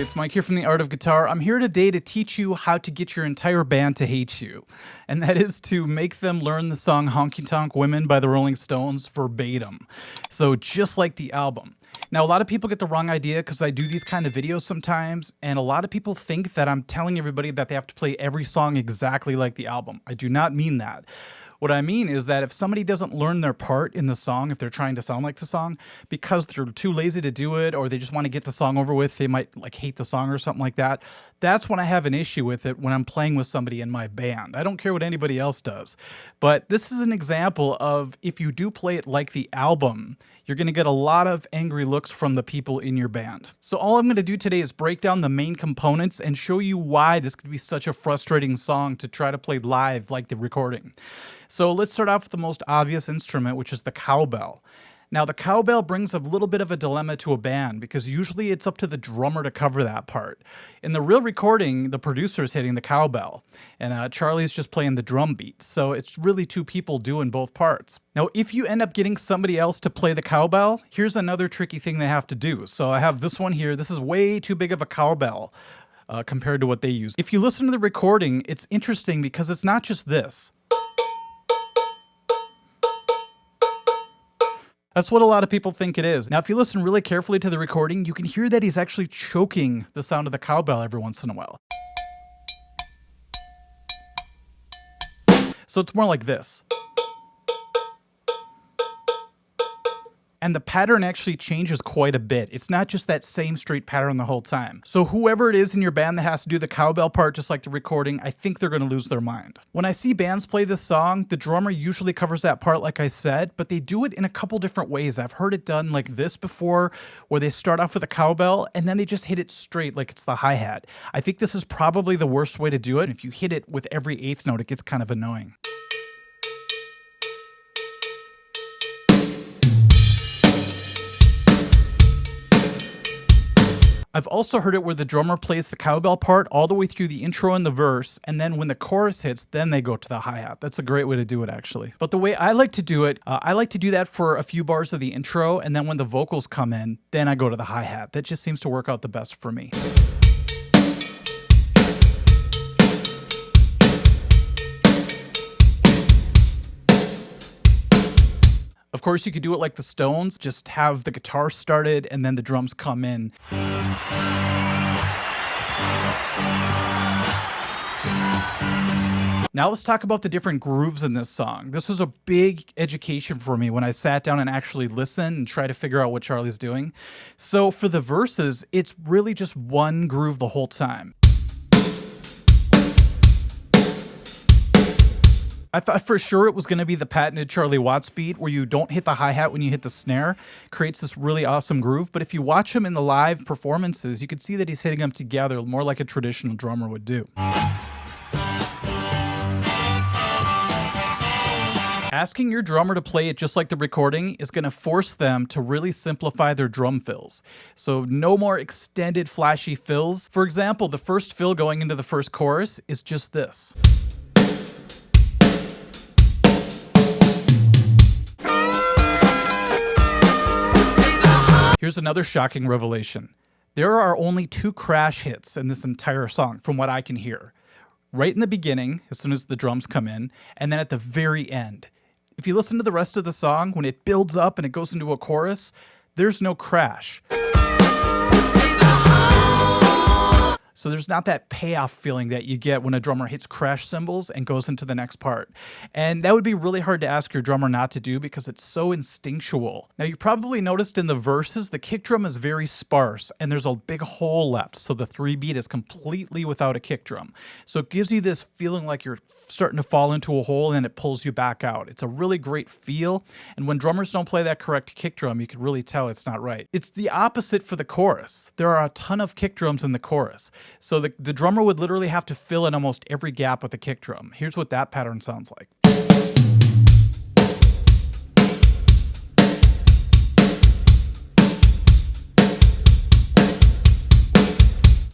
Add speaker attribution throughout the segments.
Speaker 1: everybody, it's Mike here from The Art of Guitar. I'm here today to teach you how to get your entire band to hate you. And that is to make them learn the song Honky Tonk Women by the Rolling Stones verbatim. So just like the album. Now, a lot of people get the wrong idea because I do these kind of videos sometimes, and a lot of people think that I'm telling everybody that they have to play every song exactly like the album. I do not mean that. What I mean is that if somebody doesn't learn their part in the song, if they're trying to sound like the song, because they're too lazy to do it, or they just want to get the song over with, they might like hate the song or something like that. That's when I have an issue with it when I'm playing with somebody in my band. I don't care what anybody else does. But this is an example of if you do play it like the album, you're going to get a lot of angry looks from the people in your band. So all I'm going to do today is break down the main components and show you why this could be such a frustrating song to try to play live like the recording. So let's start off with the most obvious instrument, which is the cowbell. Now, the cowbell brings a little bit of a dilemma to a band because usually it's up to the drummer to cover that part. In the real recording, the producer is hitting the cowbell, and Charlie's just playing the drum beat. So it's really two people doing both parts. Now, if you end up getting somebody else to play the cowbell, here's another tricky thing they have to do. So I have this one here. This is way too big of a cowbell compared to what they use. If you listen to the recording, it's interesting because it's not just this. That's what a lot of people think it is. Now, if you listen really carefully to the recording, you can hear that he's actually choking the sound of the cowbell every once in a while. So it's more like this. And the pattern actually changes quite a bit. It's not just that same straight pattern the whole time. So whoever it is in your band that has to do the cowbell part just like the recording, I think they're going to lose their mind. When I see bands play this song, the drummer usually covers that part like I said, but they do it in a couple different ways. I've heard it done like this before, where they start off with a cowbell and then they just hit it straight like it's the hi-hat. I think this is probably the worst way to do it. If you hit it with every eighth note, it gets kind of annoying. I've also heard it where the drummer plays the cowbell part all the way through the intro and the verse, and then when the chorus hits, then they go to the hi-hat. That's a great way to do it, actually. But the way I like to do it, I like to do that for a few bars of the intro, and then when the vocals come in, then I go to the hi-hat. That just seems to work out the best for me. Of course, you could do it like the Stones, just have the guitar started and then the drums come in. Now let's talk about the different grooves in this song. This was a big education for me when I sat down and actually listened and tried to figure out what Charlie's doing. So for the verses, it's really just one groove the whole time. I thought for sure it was going to be the patented Charlie Watts beat where you don't hit the hi-hat when you hit the snare. Creates this really awesome groove. But if you watch him in the live performances, you can see that he's hitting them together more like a traditional drummer would do. Asking your drummer to play it just like the recording is going to force them to really simplify their drum fills. So no more extended flashy fills. For example, the first fill going into the first chorus is just this. Here's another shocking revelation. There are only 2 crash hits in this entire song, from what I can hear. Right in the beginning, as soon as the drums come in, and then at the very end. If you listen to the rest of the song, when it builds up and it goes into a chorus, there's no crash. So there's not that payoff feeling that you get when a drummer hits crash cymbals and goes into the next part. And that would be really hard to ask your drummer not to do because it's so instinctual. Now you probably noticed in the verses, the kick drum is very sparse and there's a big hole left. So the 3-beat is completely without a kick drum. So it gives you this feeling like you're starting to fall into a hole and it pulls you back out. It's a really great feel. And when drummers don't play that correct kick drum, you can really tell it's not right. It's the opposite for the chorus. There are a ton of kick drums in the chorus. So the drummer would literally have to fill in almost every gap with a kick drum. Here's what that pattern sounds like.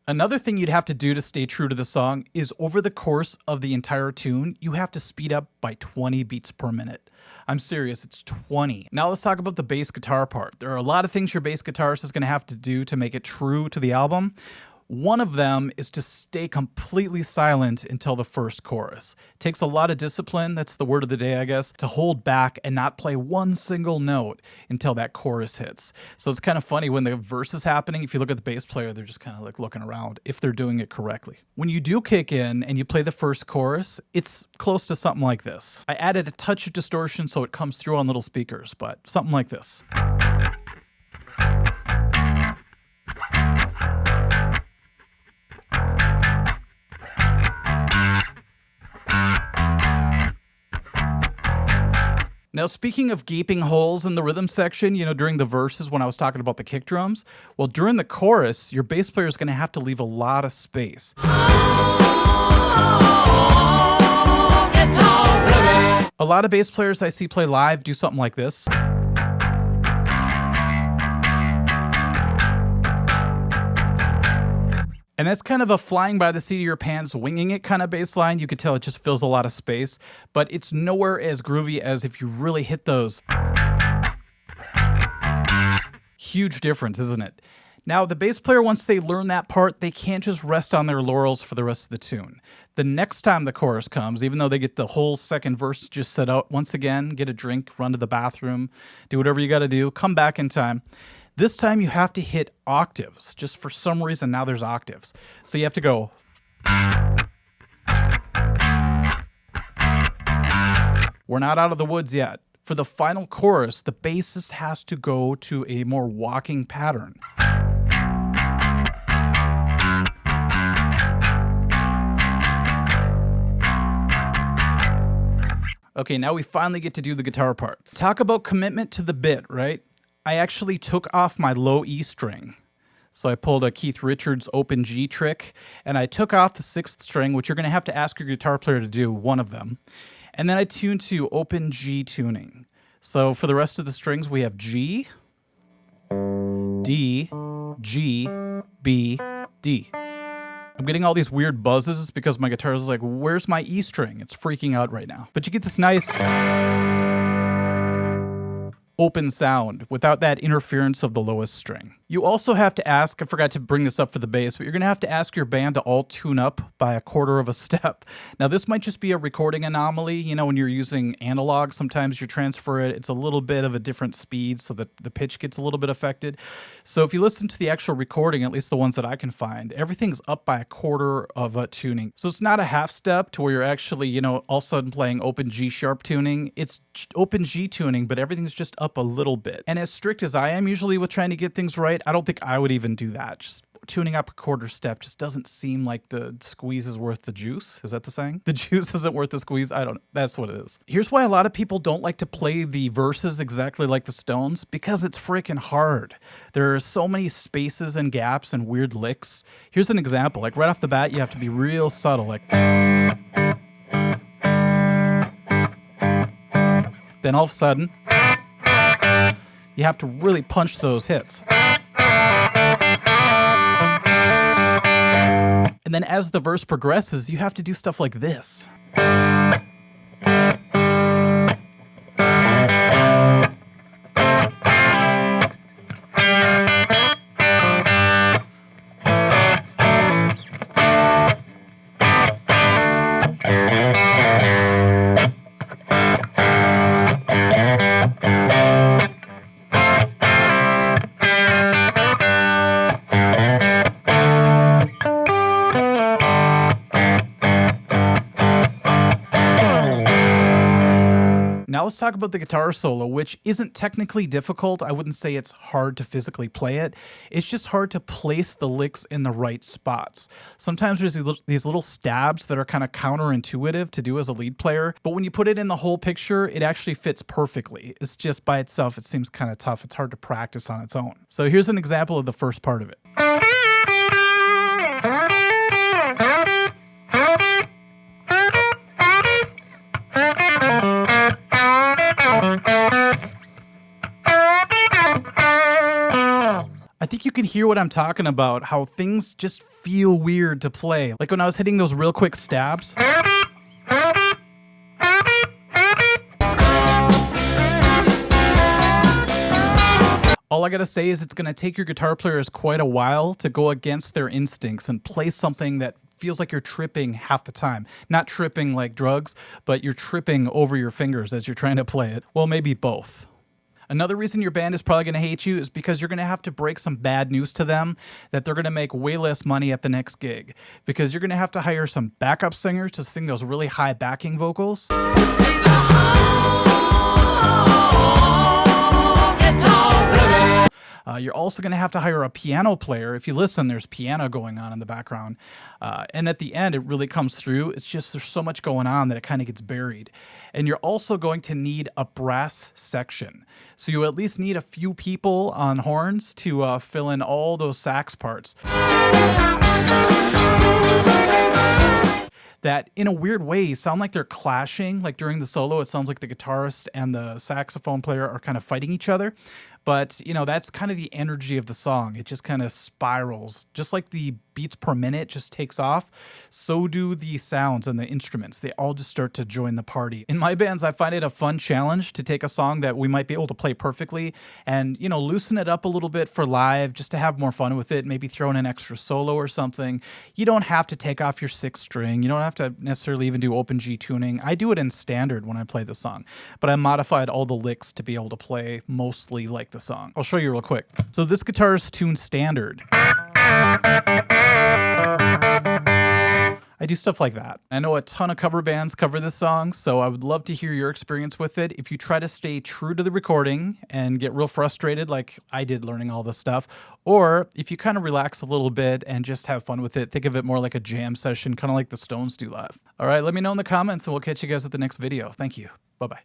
Speaker 1: Another thing you'd have to do to stay true to the song is over the course of the entire tune, you have to speed up by 20 beats per minute. I'm serious, it's 20. Now let's talk about the bass guitar part. There are a lot of things your bass guitarist is going to have to do to make it true to the album. One of them is to stay completely silent until the first chorus. It takes a lot of discipline, that's the word of the day, I guess, to hold back and not play one single note until that chorus hits. So it's kind of funny when the verse is happening, if you look at the bass player, they're just kind of like looking around if they're doing it correctly. When you do kick in and you play the first chorus, it's close to something like this. I added a touch of distortion so it comes through on little speakers, but something like this. Now, speaking of gaping holes in the rhythm section, during the verses when I was talking about the kick drums, well, during the chorus, your bass player is going to have to leave a lot of space. A lot of bass players I see play live do something like this. And that's kind of a flying by the seat of your pants, winging it kind of bass line. You could tell it just fills a lot of space, but it's nowhere as groovy as if you really hit those. Huge difference, isn't it? Now, the bass player, once they learn that part, they can't just rest on their laurels for the rest of the tune. The next time the chorus comes, even though they get the whole second verse just set out, once again, get a drink, run to the bathroom, do whatever you got to do, come back in time. This time you have to hit octaves. Just for some reason, now there's octaves. So you have to go. We're not out of the woods yet. For the final chorus, the bassist has to go to a more walking pattern. Okay, now we finally get to do the guitar parts. Talk about commitment to the bit, right? I actually took off my low E string. So I pulled a Keith Richards open G trick, and I took off the 6th string, which you're going to have to ask your guitar player to do, one of them. And then I tuned to open G tuning. So for the rest of the strings, we have G, D, G, B, D. I'm getting all these weird buzzes because my guitar is like, where's my E string? It's freaking out right now. But you get this nice open sound without that interference of the lowest string. You also have to ask, I forgot to bring this up for the bass, but you're going to have to ask your band to all tune up by a quarter of a step. Now, this might just be a recording anomaly. When you're using analog, sometimes you transfer it. It's a little bit of a different speed, so that the pitch gets a little bit affected. So if you listen to the actual recording, at least the ones that I can find, everything's up by a quarter of a tuning. So it's not a half step to where you're actually, all of a sudden playing open G sharp tuning. It's open G tuning, but everything's just up a little bit. And as strict as I am usually with trying to get things right, I don't think I would even do that. Just tuning up a quarter step just doesn't seem like the squeeze is worth the juice. Is that the saying? The juice isn't worth the squeeze? That's what it is. Here's why a lot of people don't like to play the verses exactly like the Stones, because it's freaking hard. There are so many spaces and gaps and weird licks. Here's an example. Like right off the bat, you have to be real subtle. Like, then all of a sudden, you have to really punch those hits. And then as the verse progresses, you have to do stuff like this. Now let's talk about the guitar solo, which isn't technically difficult. I wouldn't say it's hard to physically play it. It's just hard to place the licks in the right spots. Sometimes there's these little stabs that are kind of counterintuitive to do as a lead player, but when you put it in the whole picture, it actually fits perfectly. It's just by itself, it seems kind of tough. It's hard to practice on its own. So here's an example of the first part of it. I think you can hear what I'm talking about, how things just feel weird to play. Like when I was hitting those real quick stabs. All All I gotta say is it's gonna take your guitar players quite a while to go against their instincts and play something that feels like you're tripping half the time. Not tripping like drugs, but you're tripping over your fingers as you're trying to play it. Well, maybe both. Another reason your band is probably going to hate you is because you're going to have to break some bad news to them that they're going to make way less money at the next gig. Because you're going to have to hire some backup singers to sing those really high backing vocals. You're also going to have to hire a piano player. If you listen, there's piano going on in the background. And at the end, it really comes through. It's just there's so much going on that it kind of gets buried. And you're also going to need a brass section. So you at least need a few people on horns to fill in all those sax parts. That in a weird way sound like they're clashing. Like during the solo, it sounds like the guitarist and the saxophone player are kind of fighting each other. But, you know, that's kind of the energy of the song. It just kind of spirals. Just like the beats per minute just takes off, so do the sounds and the instruments. They all just start to join the party. In my bands, I find it a fun challenge to take a song that we might be able to play perfectly and, you know, loosen it up a little bit for live just to have more fun with it. Maybe throw in an extra solo or something. You don't have to take off your sixth string. You don't have to necessarily even do open G tuning. I do it in standard when I play the song, but I modified all the licks to be able to play mostly like the song. I'll show you real quick. So this guitar is tuned standard. I do stuff like that. I know a ton of cover bands cover this song, so I would love to hear your experience with it. If you try to stay true to the recording and get real frustrated like I did learning all this stuff, or if you kind of relax a little bit and just have fun with it, think of it more like a jam session, kind of like the Stones do live. All right, let me know in the comments and we'll catch you guys at the next video. Thank you. Bye-bye.